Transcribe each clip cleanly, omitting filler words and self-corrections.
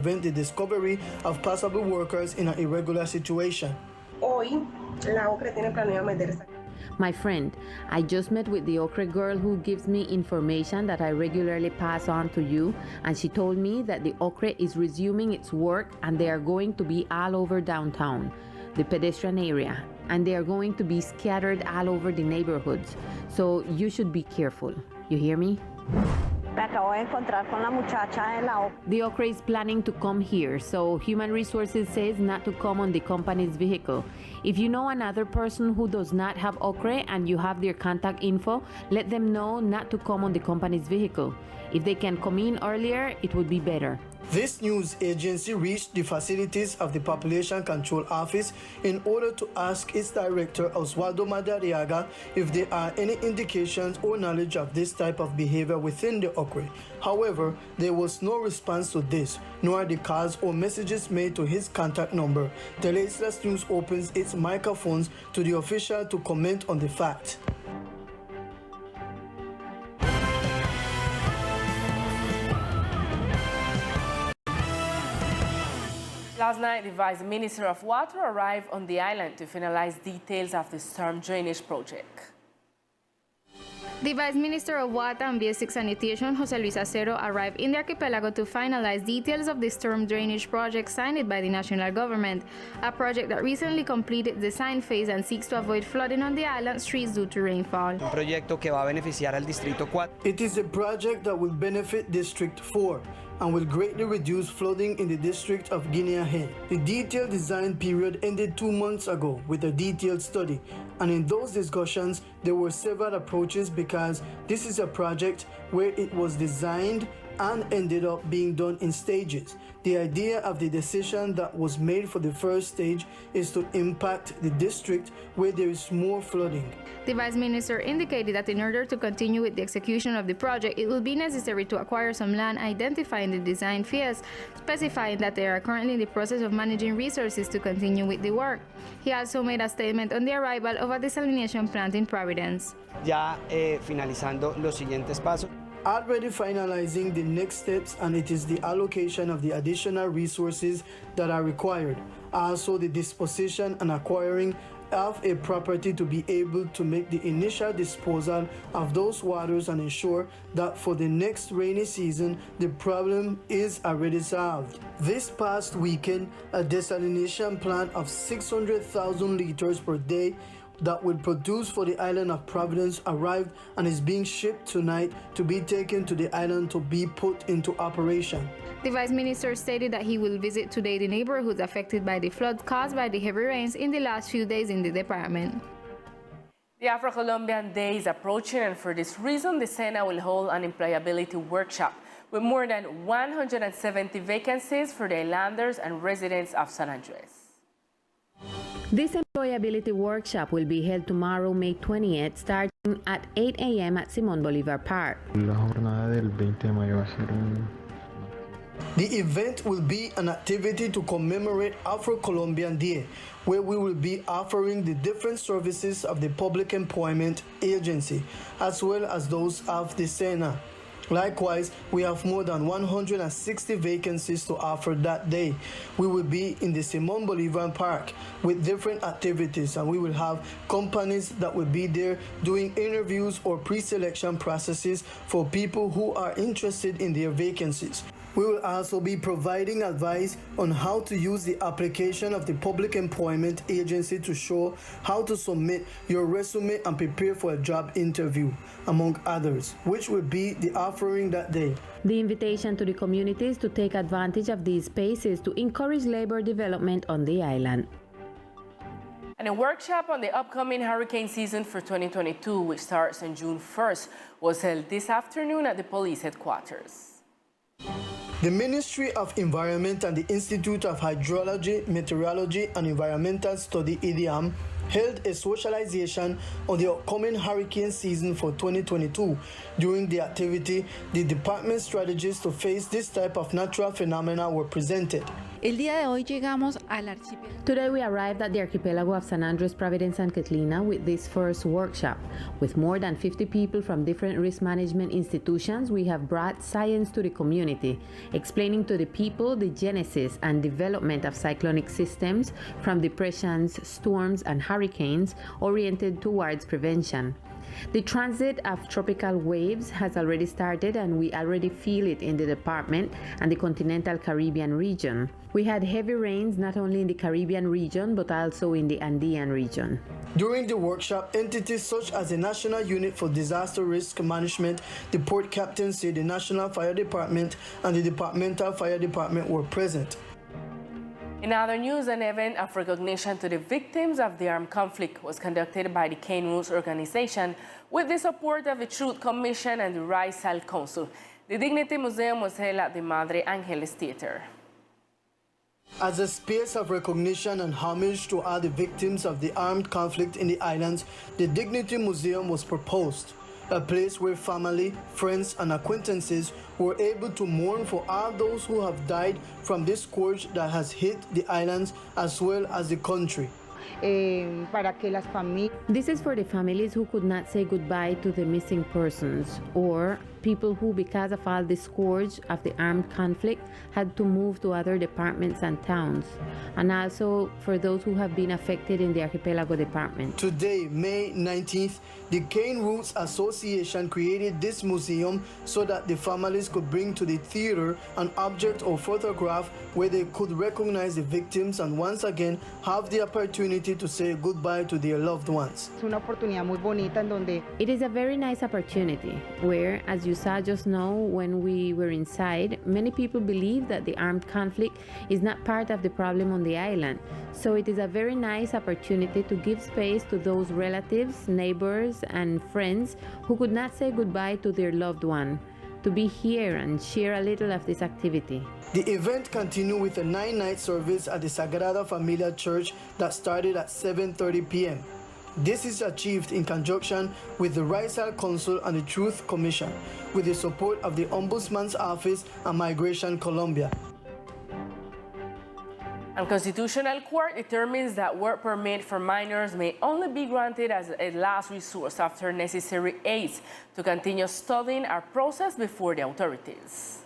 prevent the discovery of possible workers in an irregular situation. Hoy, la OCRE tiene planeado meterse. My friend, I just met with the Ocre girl who gives me information that I regularly pass on to you, and she told me that the Ocre is resuming its work and they are going to be all over downtown, the pedestrian area, and they are going to be scattered all over the neighborhoods. So you should be careful. You hear me? Me acabo de encontrar con la muchacha de la OCRE. The Ocre is planning to come here, so Human Resources says not to come on the company's vehicle. If you know another person who does not have Ocre and you have their contact info, let them know not to come on the company's vehicle. If they can come in earlier, it would be better. This news agency reached the facilities of the Population Control Office in order to ask its director, Oswaldo Madariaga, if there are any indications or knowledge of this type of behavior within the Ocre. However, there was no response to this, nor the calls or messages made to his contact number. Teleislas News opens its microphones to the official to comment on the fact. Last night, the Vice Minister of Water arrived on the island to finalize details of the storm drainage project. The Vice Minister of Water and Basic Sanitation, Jose Luis Acero, arrived in the archipelago to finalize details of the storm drainage project signed by the national government, a project that recently completed the design phase and seeks to avoid flooding on the island streets due to rainfall. Un proyecto que va a beneficiar al Distrito 4. It is a project that will benefit District 4 and will greatly reduce flooding in the district of Guinea. The detailed design period ended 2 months ago with a detailed study, and in those discussions there were several approaches because this is a project where it was designed and ended up being done in stages. The idea of the decision that was made for the first stage is to impact the district where there is more flooding. The Vice Minister indicated that in order to continue with the execution of the project, it will be necessary to acquire some land identifying the design phase, specifying that they are currently in the process of managing resources to continue with the work. He also made a statement on the arrival of a desalination plant in Providence. Ya finalizando los siguientes pasos. Already finalizing the next steps, and it is the allocation of the additional resources that are required. Also the disposition and acquiring of a property to be able to make the initial disposal of those waters and ensure that for the next rainy season the problem is already solved. This past weekend, a desalination plant of 600,000 liters per day that will produce for the island of Providence arrived and is being shipped tonight to be taken to the island to be put into operation. The Vice Minister stated that he will visit today the neighborhoods affected by the flood caused by the heavy rains in the last few days in the department. The Afro-Colombian Day is approaching, and for this reason, the SENA will hold an employability workshop with more than 170 vacancies for the islanders and residents of San Andres. This employability workshop will be held tomorrow, May 20th, starting at 8 a.m. at Simón Bolívar Park. La jornada del 20 de mayo va a ser The event will be an activity to commemorate Afro-Colombian Day, where we will be offering the different services of the Public Employment Agency, as well as those of the SENA. Likewise, we have more than 160 vacancies to offer that day. We will be in the Simón Bolívar Park with different activities, and we will have companies that will be there doing interviews or pre-selection processes for people who are interested in their vacancies. We will also be providing advice on how to use the application of the Public Employment Agency to show how to submit your resume and prepare for a job interview, among others, which will be the offering that day. The invitation to the communities to take advantage of these spaces to encourage labor development on the island. And a workshop on the upcoming hurricane season for 2022, which starts on June 1st, was held this afternoon at the police headquarters. The Ministry of Environment and the Institute of Hydrology, Meteorology and Environmental Study, IDIAM, held a socialization on the upcoming hurricane season for 2022. During the activity, the department strategies to face this type of natural phenomena were presented. El día de hoy llegamos al archipiélago. Today we arrived at the archipelago of San Andres, Providence, and Catlina with this first workshop. With more than 50 people from different risk management institutions, we have brought science to the community, explaining to the people the genesis and development of cyclonic systems from depressions, storms, and hurricanes oriented towards prevention. The transit of tropical waves has already started, and we already feel it in the department and the continental Caribbean region. We had heavy rains not only in the Caribbean region but also in the Andean region. During the workshop, entities such as the National Unit for Disaster Risk Management, the Port Captaincy, the National Fire Department, and the Departmental Fire Department were present. In other news, an event of recognition to the victims of the armed conflict was conducted by the Cane Roots organization with the support of the Truth Commission and the Rizal Council. The Dignity Museum was held at the Madre Angeles Theater. As a space of recognition and homage to all the victims of the armed conflict in the islands, the Dignity Museum was proposed. A place where family, friends, and acquaintances were able to mourn for all those who have died from this scourge that has hit the islands as well as the country. This is for the families who could not say goodbye to the missing persons, or people who, because of all the scourge of the armed conflict, had to move to other departments and towns, and also for those who have been affected in the Archipelago Department. Today, May 19th, the Cane Roots Association created this museum so that the families could bring to the theater an object or photograph where they could recognize the victims and once again have the opportunity to say goodbye to their loved ones. It is a very nice opportunity where, as you saw just now when we were inside, many people believe that the armed conflict is not part of the problem on the island. So it is a very nice opportunity to give space to those relatives, neighbors, and friends who could not say goodbye to their loved one, to be here and share a little of this activity. The event continued with a 9-night service at the Sagrada Familia Church that started at 7:30 p.m. This is achieved in conjunction with the Rizal Council and the Truth Commission, with the support of the Ombudsman's Office and Migration Colombia. And Constitutional Court determines that work permit for minors may only be granted as a last resource after necessary aids to continue studying are processed before the authorities.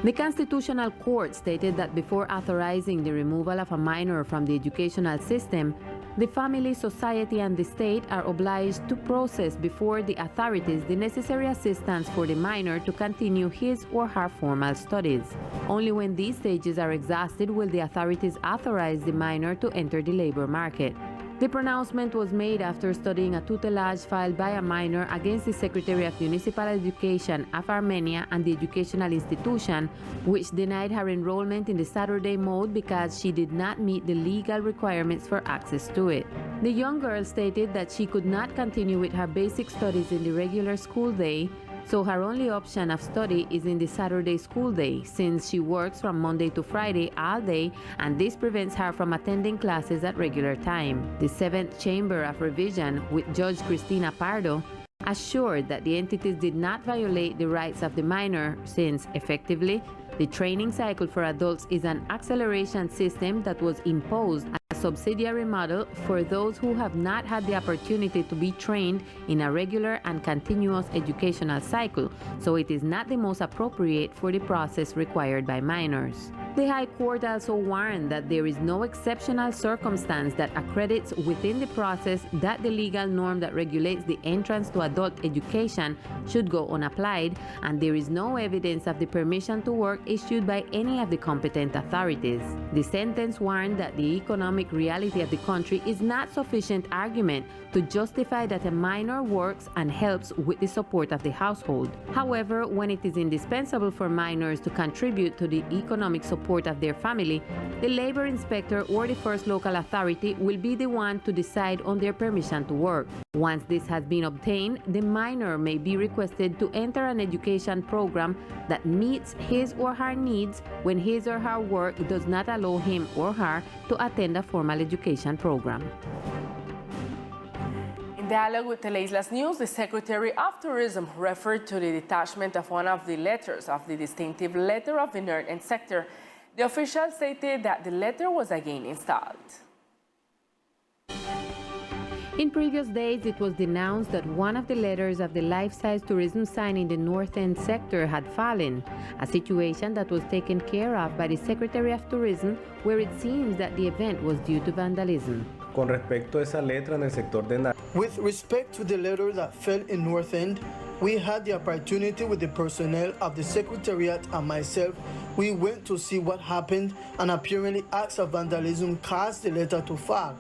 The Constitutional Court stated that before authorizing the removal of a minor from the educational system, the family, society, and the state are obliged to process before the authorities the necessary assistance for the minor to continue his or her formal studies. Only when these stages are exhausted will the authorities authorize the minor to enter the labor market. The pronouncement was made after studying a tutelage filed by a minor against the Secretary of Municipal Education of Armenia and the educational institution, which denied her enrollment in the Saturday mode because she did not meet the legal requirements for access to it. The young girl stated that she could not continue with her basic studies in the regular school day, so her only option of study is in the Saturday school day, since she works from Monday to Friday all day, and this prevents her from attending classes at regular time. The 7th Chamber of Revision, with Judge Cristina Pardo, assured that the entities did not violate the rights of the minor, since, effectively, the training cycle for adults is an acceleration system that was imposed as a subsidiary model for those who have not had the opportunity to be trained in a regular and continuous educational cycle, so it is not the most appropriate for the process required by minors. The High Court also warned that there is no exceptional circumstance that accredits within the process that the legal norm that regulates the entrance to adult education should go unapplied, and there is no evidence of the permission to work issued by any of the competent authorities. The sentence warned that the economic reality of the country is not sufficient argument to justify that a minor works and helps with the support of the household. However, when it is indispensable for minors to contribute to the economic support of their family, the labor inspector or the first local authority will be the one to decide on their permission to work. Once this has been obtained, the minor may be requested to enter an education program that meets his or her needs when his or her work does not allow him or her to attend a formal education program. In dialogue with Teleislas News, the Secretary of Tourism referred to the detachment of one of the letters of the distinctive letter of the northern sector. The official stated that the letter was again installed. In previous days, it was denounced that one of the letters of the life-size tourism sign in the north end sector had fallen, a situation that was taken care of by the Secretary of Tourism, where it seems that the event was due to vandalism. Con respecto a esa letra en el sector de With respect to the letter that fell in North End, we had the opportunity with the personnel of the Secretariat and myself. We went to see what happened, and apparently acts of vandalism caused the letter to fall.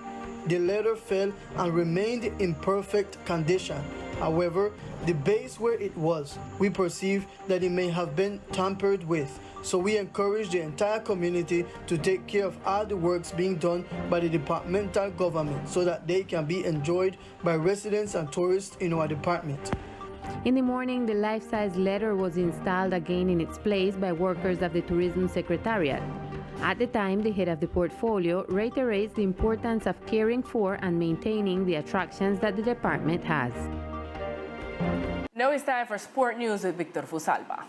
The letter fell and remained in perfect condition. However, the base where it was, we perceive that it may have been tampered with. So we encourage the entire community to take care of all the works being done by the departmental government so that they can be enjoyed by residents and tourists in our department. In the morning, the life-size letter was installed again in its place by workers of the Tourism Secretariat. At the time, the head of the portfolio reiterates the importance of caring for and maintaining the attractions that the department has. Now it's time for Sport News with Victor Fusalva.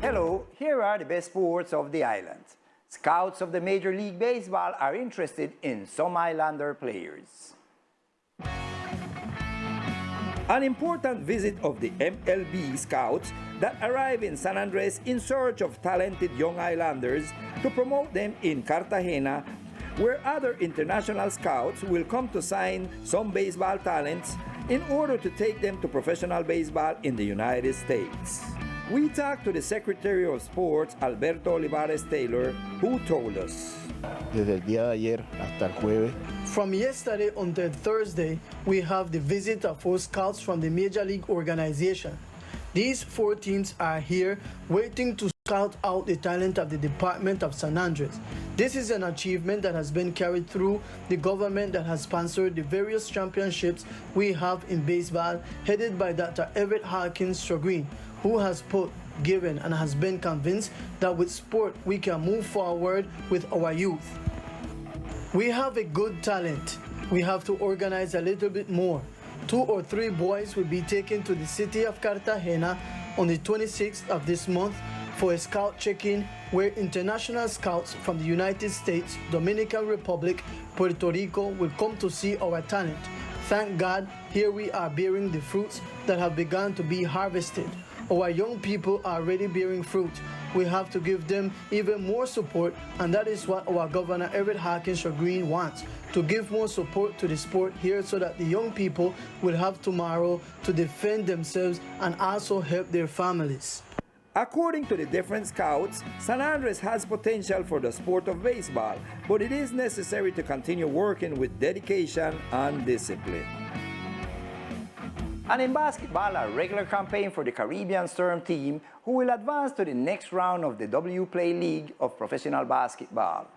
Hello, here are the best sports of the island. Scouts of the Major League Baseball are interested in some Islander players. An important visit of the MLB scouts that arrive in San Andres in search of talented young islanders to promote them in Cartagena, where other international scouts will come to sign some baseball talents in order to take them to professional baseball in the United States. We talked to the Secretary of Sports, Alberto Olivares Taylor, who told us. Desde el día de ayer hasta el jueves. From yesterday until Thursday, we have the visit of 4 scouts from the Major League organization. These 4 teams are here waiting to scout out the talent of the Department of San Andres. This is an achievement that has been carried through the government that has sponsored the various championships we have in baseball, headed by Dr. Everett Hawkins Shogreen, who has given and has been convinced that with sport we can move forward with our youth. We have a good talent. We have to organize a little bit more. 2 or 3 boys will be taken to the city of Cartagena on the 26th of this month for a scout check-in where international scouts from the United States, Dominican Republic, Puerto Rico will come to see our talent. Thank God, here we are bearing the fruits that have begun to be harvested. Our young people are already bearing fruit. We have to give them even more support, and that is what our Governor Everett Hawkins Green wants, to give more support to the sport here so that the young people will have tomorrow to defend themselves and also help their families. According to the different scouts, San Andres has potential for the sport of baseball, but it is necessary to continue working with dedication and discipline. And in basketball, a regular campaign for the Caribbean Storm team who will advance to the next round of the W Play League of Professional Basketball.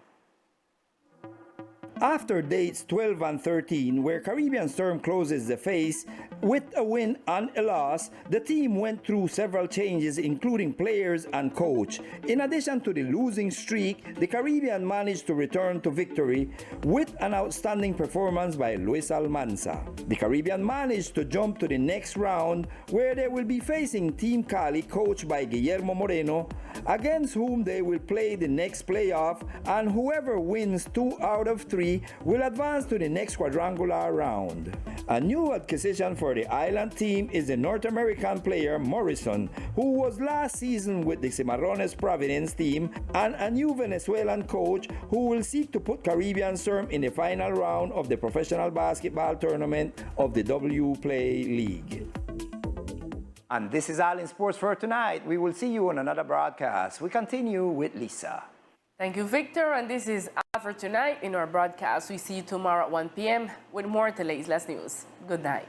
After dates 12 and 13, where Caribbean Storm closes the phase with a win and a loss, the team went through several changes, including players and coach. In addition to the losing streak, the Caribbean managed to return to victory with an outstanding performance by Luis Almanza. The Caribbean managed to jump to the next round, where they will be facing Team Cali, coached by Guillermo Moreno, against whom they will play the next playoff, and whoever wins 2 out of 3 will advance to the next quadrangular round. A new acquisition for the island team is the North American player Morrison, who was last season with the Cimarrones Providence team, and a new Venezuelan coach who will seek to put Caribbean Storm in the final round of the professional basketball tournament of the W Play League. And this is all in sports for tonight. We will see you on another broadcast. We continue with Lisa. Thank you, Victor, and this is all for tonight in our broadcast. We see you tomorrow at 1 p.m. with more Teleislas News. Good night.